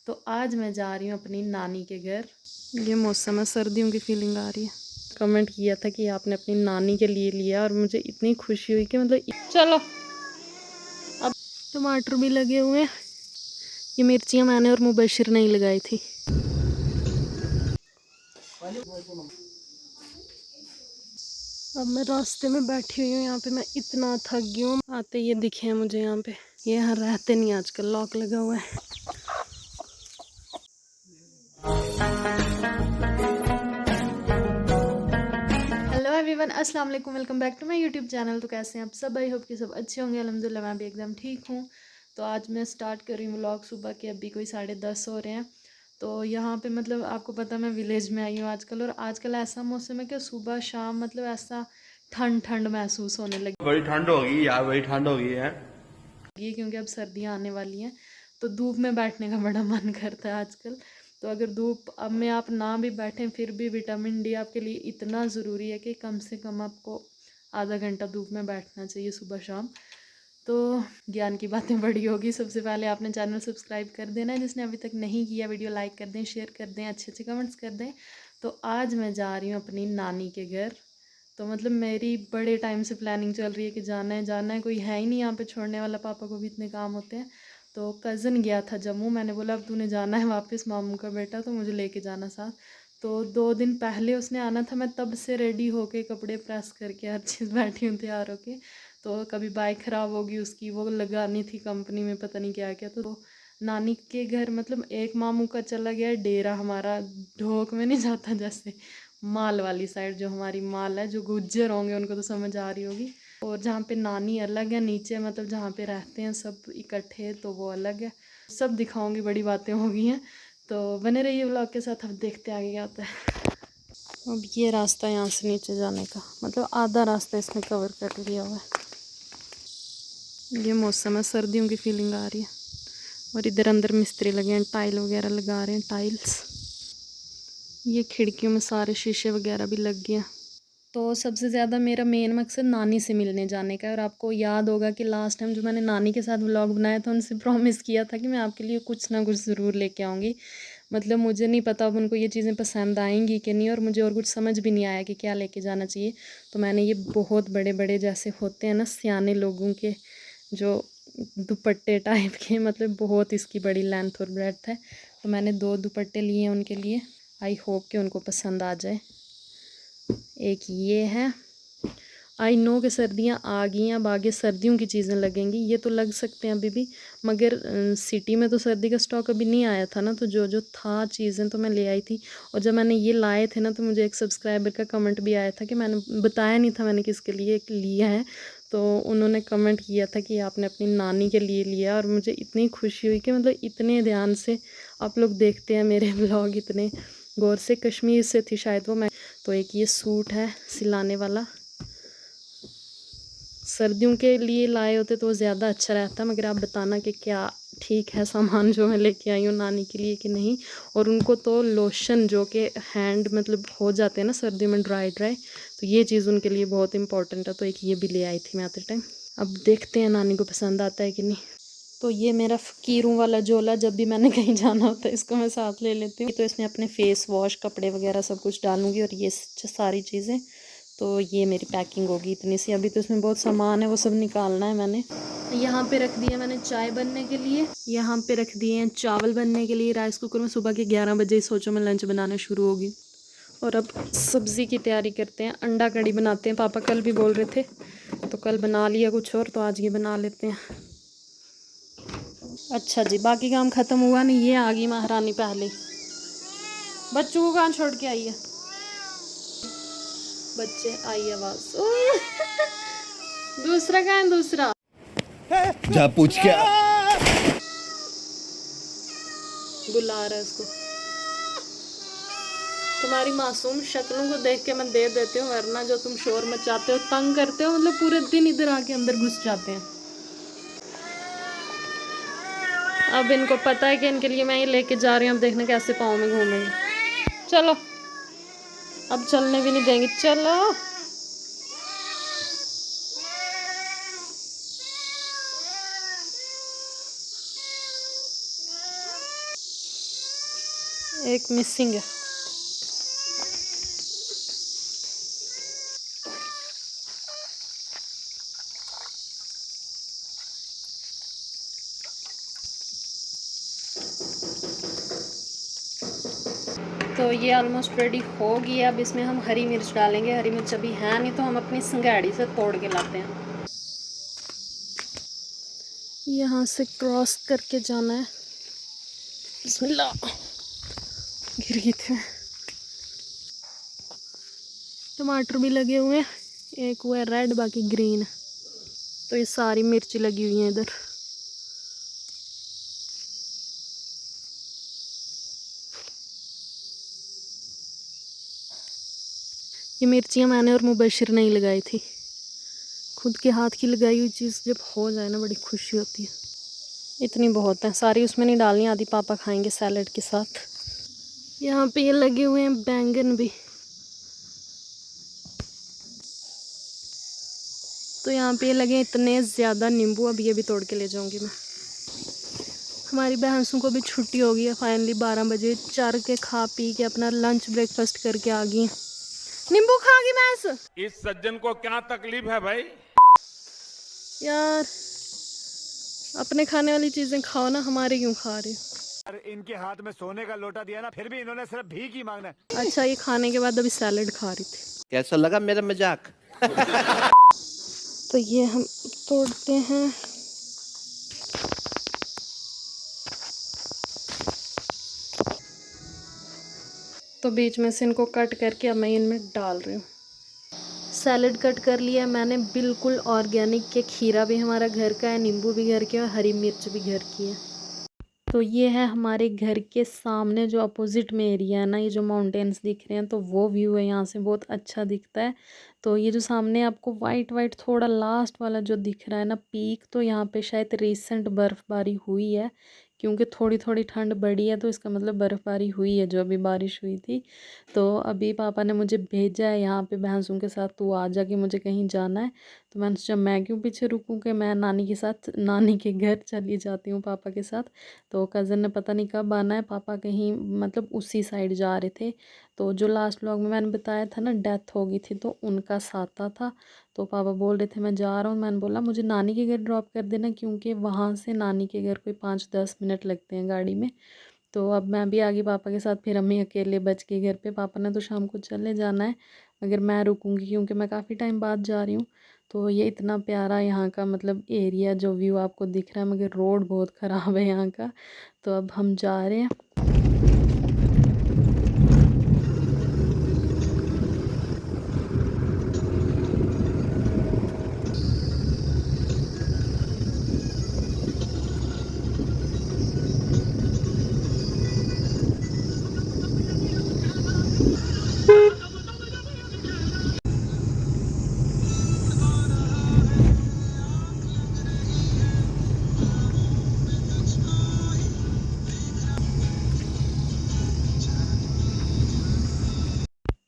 तो आज मैं जा रही हूँ अपनी नानी के घर। ये मौसम है, सर्दियों की फीलिंग आ रही है। कमेंट किया था कि आपने अपनी नानी के लिए लिया और मुझे इतनी खुशी हुई कि मतलब चलो। अब टमाटर भी लगे हुए हैं। ये मिर्चियाँ मैंने और मुबशिर नहीं लगाई थी। अब मैं रास्ते में बैठी हुई हूँ। यहाँ पे मैं इतना थक गई हूँ। आते ये दिखे हैं मुझे यहाँ पे। ये यहाँ रहते नहीं, आजकल लॉक लगा हुआ है। हेलो एवरीवन, अस्सलाम वालेकुम, welcome back to my YouTube channel. तो कैसे हैं आप सब? आई होप कि सब अच्छे होंगे। अल्हम्दुलिल्लाह मैं भी एकदम ठीक हूँ। तो आज मैं स्टार्ट कर रही हूँ व्लॉग सुबह के। अभी कोई 10:30 हो रहे हैं। तो यहाँ पे मतलब आपको पता मैं विलेज में आई हूँ आजकल, और आजकल ऐसा मौसम है कि सुबह शाम मतलब ऐसा ठंड ठंड महसूस होने लगी। बड़ी ठंड होगी यार, बड़ी ठंड होगी है क्योंकि अब सर्दियाँ आने वाली हैं, तो धूप में बैठने का बड़ा मन करता है आजकल। तो अगर धूप अब में आप ना भी बैठें फिर भी विटामिन डी आपके लिए इतना ज़रूरी है कि कम से कम आपको आधा घंटा धूप में बैठना चाहिए सुबह शाम। तो ज्ञान की बातें बड़ी होगी। सबसे पहले आपने चैनल सब्सक्राइब कर देना है जिसने अभी तक नहीं किया। वीडियो लाइक कर दें, शेयर कर दें, अच्छे अच्छे कमेंट्स कर दें। तो आज मैं जा रही हूँ अपनी नानी के घर। तो मतलब मेरी बड़े टाइम से प्लानिंग चल रही है कि जाना है जाना है, कोई है ही नहीं यहाँ पे छोड़ने वाला। पापा को भी इतने काम होते हैं। तो कज़न गया था जम्मू, मैंने बोला अब तूने जाना है वापस, मामू का बेटा, तो मुझे लेके जाना साथ। तो 2 दिन पहले उसने आना था, मैं तब से रेडी होके कपड़े प्रेस करके हर चीज़ बैठी हूँ तैयार होके। तो कभी बाइक ख़राब होगी उसकी, वो लगानी थी कंपनी में, पता नहीं क्या क्या। तो नानी के घर मतलब एक मामू का चला गया डेरा, हमारा ढोक में नहीं जाता जैसे, माल वाली साइड जो हमारी माल है, जो गुज्जर होंगे उनको तो समझ आ रही होगी। और जहाँ पे नानी अलग है, नीचे मतलब जहाँ पे रहते हैं सब इकट्ठे, तो वो अलग है। सब दिखाऊंगी, बड़ी बातें हो गई हैं। तो बने रहिए व्लॉग के साथ, अब देखते आगे क्या होता है। अब ये रास्ता यहाँ से नीचे जाने का, मतलब आधा रास्ता इसने कवर कर लिया हुआ है। ये मौसम है, सर्दियों की फीलिंग आ रही है। और इधर अंदर मिस्त्री लगे हैं, टाइल वगैरह लगा रहे हैं, टाइल्स। ये खिड़कियों में सारे शीशे वगैरह भी लग गए हैं। तो सबसे ज़्यादा मेरा मेन मकसद नानी से मिलने जाने का है। और आपको याद होगा कि लास्ट टाइम जो मैंने नानी के साथ व्लॉग बनाया था, उनसे प्रॉमिस किया था कि मैं आपके लिए कुछ ना कुछ ज़रूर लेके आऊँगी। मतलब मुझे नहीं पता अब उनको ये चीज़ें पसंद आएंगी कि नहीं, और मुझे और कुछ समझ भी नहीं आया कि क्या लेके जाना चाहिए। तो मैंने ये बहुत बड़े बड़े जैसे होते हैं ना सियाने लोगों के, जो दुपट्टे टाइप के, मतलब बहुत इसकी बड़ी लेंथ और ब्रेड्थ है। तो मैंने 2 दुपट्टे लिए हैं उनके लिए। आई होप कि उनको पसंद आ जाए। एक ये है। आई नो कि सर्दियाँ आ गई हैं, अब आगे सर्दियों की चीज़ें लगेंगी, ये तो लग सकते हैं अभी भी। मगर सिटी में तो सर्दी का स्टॉक अभी नहीं आया था ना, तो जो जो था चीज़ें तो मैं ले आई थी। और जब मैंने ये लाए थे ना, तो मुझे एक सब्सक्राइबर का कमेंट भी आया था कि मैंने बताया नहीं था मैंने किसके लिए लिया है। तो उन्होंने कमेंट किया था कि आपने अपनी नानी के लिए लिया, और मुझे इतनी खुशी हुई कि मतलब इतने ध्यान से आप लोग देखते हैं मेरे ब्लॉग, इतने गौर से। कश्मीर से थी शायद वो। मैं तो एक ये सूट है सिलाने वाला, सर्दियों के लिए लाए होते तो ज़्यादा अच्छा रहता। मगर आप बताना कि क्या ठीक है सामान जो मैं लेके आई हूँ नानी के लिए कि नहीं। और उनको तो लोशन जो कि हैंड मतलब हो जाते हैं ना सर्दी में ड्राई ड्राई, तो ये चीज़ उनके लिए बहुत इंपॉर्टेंट है। तो एक ये भी ले आई थी मैं आते टाइम। अब देखते हैं नानी को पसंद आता है कि नहीं। तो ये मेरा फ़कीरों वाला झोला, जब भी मैंने कहीं जाना होता है इसको मैं साथ ले लेती हूँ। तो इसमें अपने फेस वॉश, कपड़े वगैरह सब कुछ डालूँगी, और ये सारी चीज़ें। तो ये मेरी पैकिंग होगी इतनी सी। अभी तो इसमें बहुत सामान है, वो सब निकालना है मैंने। यहाँ पे रख दिया मैंने चाय बनने के लिए। यहाँ पे रख दिए हैं चावल बनने के लिए राइस कुकर में। सुबह के 11 बजे सोचो मैं लंच बनाना शुरू होगी। और अब सब्ज़ी की तैयारी करते हैं, अंडा कड़ी बनाते हैं। पापा कल भी बोल रहे थे, तो कल बना लिया कुछ और, तो आज ये बना लेते हैं। अच्छा जी, बाकी काम ख़त्म हुआ नहीं, ये आ गई महारानी पहले। बच्चों को कहाँ छोड़ के आई है? बच्चे आई आवाज़। दूसरा कहाँ है? दूसरा जा पूछ के बुला रहा है उसको। तुम्हारी मासूम शक्लों को देख के मैं दे देती हूँ, वरना जो तुम शोर मचाते हो, तंग करते हो, मतलब पूरे दिन इधर आके अंदर घुस जाते हैं। अब इनको पता है कि इनके लिए मैं ये लेके जा रही हूँ। अब देखना कैसे पाँव में घूमेंगे। चलो, अब चलने भी नहीं देंगे, चलो। एक मिसिंग है। तो ये ऑलमोस्ट रेडी हो गया। अब इसमें हम हरी मिर्च डालेंगे। हरी मिर्च अभी है नहीं तो हम अपनी संगाड़ी से तोड़ के लाते हैं। यहाँ से क्रॉस करके जाना है। बिस्मिल्लाह। गिर गई थी। टमाटर भी लगे हुए हैं, एक हुआ है रेड बाकी ग्रीन। तो ये सारी मिर्ची लगी हुई हैं इधर। ये मिर्चियाँ मैंने और मुबशिर नहीं लगाई थी, खुद के हाथ की लगाई हुई चीज़ जब हो जाए ना बड़ी खुशी होती है। इतनी बहुत है, सारी उसमें नहीं डालनी, आधी पापा खाएंगे सैलड के साथ। यहाँ पे ये लगे हुए हैं बैंगन भी। तो यहाँ पे लगे इतने ज़्यादा नींबू, अब ये भी तोड़ के ले जाऊँगी मैं। हमारी भैंसों को भी छुट्टी हो गई है फाइनली। 12 बजे चर के खा पी के अपना लंच ब्रेकफास्ट करके आ गई। नींबू खा गई भैंस। इस सज्जन को क्या तकलीफ है भाई? यार अपने खाने वाली चीज़ें खाओ ना, हमारे क्यों खा रहे हो? इनके हाथ में सोने का लोटा दिया ना, फिर भी इन्होंने सिर्फ भीख ही मांगना है। अच्छा, ये खाने के बाद अभी सैलड खा रही थी। कैसा लगा मेरा मजाक? तो ये हम तोड़ते हैं। तो बीच में से इनको कट करके अब मैं इनमें डाल रही हूँ। सैलड कट कर लिया मैंने, बिल्कुल ऑर्गेनिक के। खीरा भी हमारा घर का है, नींबू भी घर के और हरी मिर्च भी घर की है। तो ये है हमारे घर के सामने जो अपोजिट में एरिया है ना, ये जो माउंटेन्स दिख रहे हैं तो वो व्यू है यहाँ से, बहुत अच्छा दिखता है। तो ये जो सामने आपको वाइट वाइट थोड़ा लास्ट वाला जो दिख रहा है ना पीक, तो यहाँ पे शायद रिसेंट बर्फ़बारी हुई है, क्योंकि थोड़ी थोड़ी ठंड बढ़ी है तो इसका मतलब बर्फ़बारी हुई है जो अभी बारिश हुई थी। तो अभी पापा ने मुझे भेजा है यहाँ पे भैंसों के साथ, तू आ जा कि मुझे कहीं जाना है। तो मैंने सोचा मैं क्यों पीछे रुकूँ, कि मैं नानी के साथ नानी के घर चली जाती हूँ पापा के साथ। तो कज़न ने पता नहीं कब आना है, पापा कहीं मतलब उसी साइड जा रहे थे। तो जो लास्ट व्लॉग में मैंने बताया था ना डेथ हो गई थी, तो उनका साथा था। तो पापा बोल रहे थे मैं जा रहा हूँ, मैंने बोला मुझे नानी के घर ड्रॉप कर देना, क्योंकि वहाँ से नानी के घर कोई 5-10 मिनट लगते हैं गाड़ी में। तो अब मैं भी आ गई पापा के साथ, फिर अम्मी अकेले बच के घर पे। पापा ने तो शाम को चले जाना है, मगर मैं रुकूंगी क्योंकि मैं काफ़ी टाइम बाद जा रही हूँ। तो ये इतना प्यारा यहाँ का मतलब एरिया जो व्यू आपको दिख रहा है, मगर रोड बहुत ख़राब है यहाँ का। तो अब हम जा रहे हैं।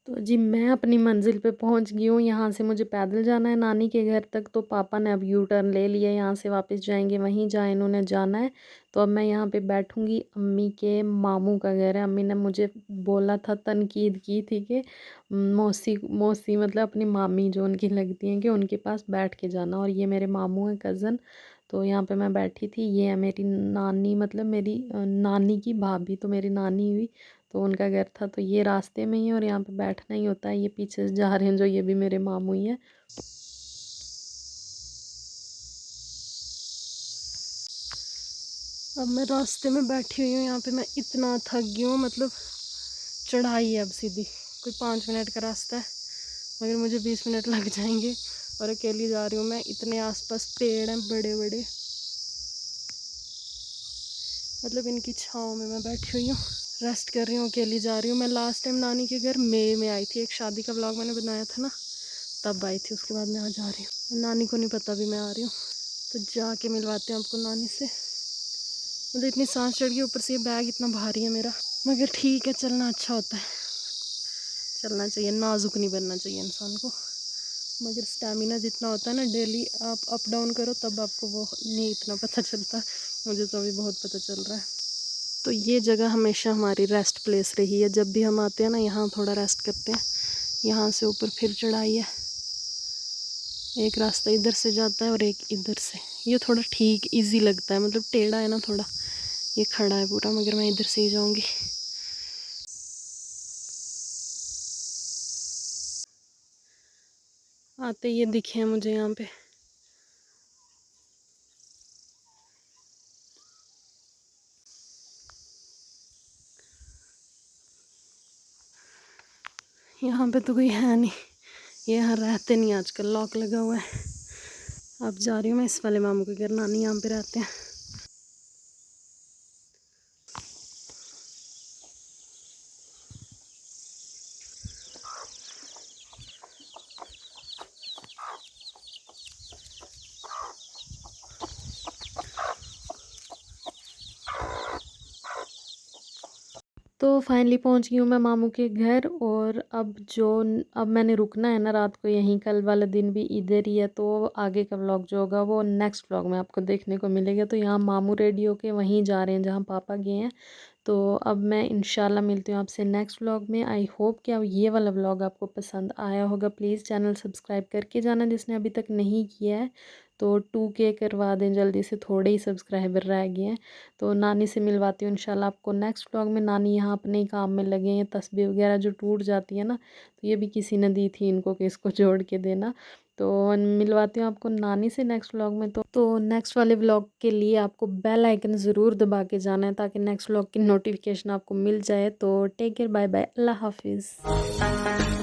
तो जी मैं अपनी मंज़िल पे पहुंच गई हूँ। यहाँ से मुझे पैदल जाना है नानी के घर तक। तो पापा ने अब यू टर्न ले लिया, यहाँ से वापस जाएंगे वहीं जहाँ इन्होंने जाना है। तो अब मैं यहाँ पे बैठूँगी। अम्मी के मामू का घर है। अम्मी ने मुझे बोला था, तनकीद की थी कि मौसी मौसी मतलब अपनी मामी जो उनकी लगती हैं, कि उनके पास बैठ के जाना। और ये मेरे मामू हैं कज़न। तो यहाँ पे मैं बैठी थी। ये है मेरी नानी, मतलब मेरी नानी की भाभी, तो मेरी नानी हुई। तो उनका घर था, तो ये रास्ते में ही है और यहाँ पे बैठना ही होता है। ये पीछे से जा रहे हैं जो, ये भी मेरे मामू ही हैं। अब मैं रास्ते में बैठी हुई हूँ। यहाँ पे मैं इतना थक गई हूँ, मतलब चढ़ाई है अब सीधी। कोई 5 मिनट का रास्ता है, मगर मुझे 20 मिनट लग जाएंगे। और अकेली जा रही हूँ मैं। इतने आसपास पेड़ हैं बड़े बड़े, मतलब इनकी छाँव में मैं बैठी हुई हूँ, रेस्ट कर रही हूँ, अकेली जा रही हूँ। मैं लास्ट टाइम नानी के घर मई में आई थी, एक शादी का व्लॉग मैंने बनाया था ना, तब आई थी। उसके बाद मैं आ जा रही हूँ। नानी को नहीं पता भी मैं आ रही हूँ। तो जाके मिलवाते हैं आपको नानी से। मुझे इतनी सांस चढ़ गई, ऊपर से ये बैग इतना भारी है मेरा, मगर ठीक है, चलना अच्छा होता है, चलना चाहिए। नाजुक नहीं बनना चाहिए इंसान को। मगर स्टैमिना जितना होता है ना, डेली आप अप डाउन करो तब आपको वो नहीं इतना पता चलता। मुझे तो अभी बहुत पता चल रहा है। तो ये जगह हमेशा हमारी रेस्ट प्लेस रही है। जब भी हम आते हैं ना, यहाँ थोड़ा रेस्ट करते हैं। यहाँ से ऊपर फिर चढ़ाई है, एक रास्ता इधर से जाता है और एक इधर से। ये थोड़ा ठीक इजी लगता है, मतलब टेढ़ा है ना थोड़ा, ये खड़ा है पूरा, मगर मैं इधर से ही जाऊंगी। आते ये दिखे हैं मुझे यहाँ पे। यहाँ पे तो कोई है नहीं, ये यहाँ रहते नहीं आजकल, लॉक लगा हुआ है। अब जा रही हूँ मैं इस वाले मामू के घर, नानी यहाँ पे रहते हैं। तो फाइनली पहुंच गई हूँ मैं मामू के घर। और अब मैंने रुकना है ना रात को यहीं, कल वाला दिन भी इधर ही है। तो आगे का व्लॉग जो होगा वो नेक्स्ट व्लॉग में आपको देखने को मिलेगा। तो यहाँ मामू रेडी होके वहीं जा रहे हैं जहाँ पापा गए हैं। तो अब मैं इंशाल्लाह मिलती हूँ आपसे नेक्स्ट व्लॉग में। आई होप कि अब ये वाला व्लॉग आपको पसंद आया होगा। प्लीज़ चैनल सब्सक्राइब करके जाना जिसने अभी तक नहीं किया है। तो 2K करवा दें जल्दी से, थोड़े ही सब्सक्राइबर रह गए हैं। तो नानी से मिलवाती हूँ इंशाल्लाह आपको नेक्स्ट व्लॉग में। नानी यहाँ अपने ही काम में लगे हैं, तस्बीह वगैरह जो टूट जाती है ना, तो ये भी किसी ने दी थी इनको कि इसको जोड़ के देना। तो मिलवाती हूँ आपको नानी से नेक्स्ट व्लॉग में। तो नेक्स्ट वाले व्लॉग के लिए आपको बेल आइकन ज़रूर दबा के जाना है ताकि नेक्स्ट व्लॉग की नोटिफिकेशन आपको मिल जाए। तो टेक केयर, बाय बाय, अल्लाह हाफिज़।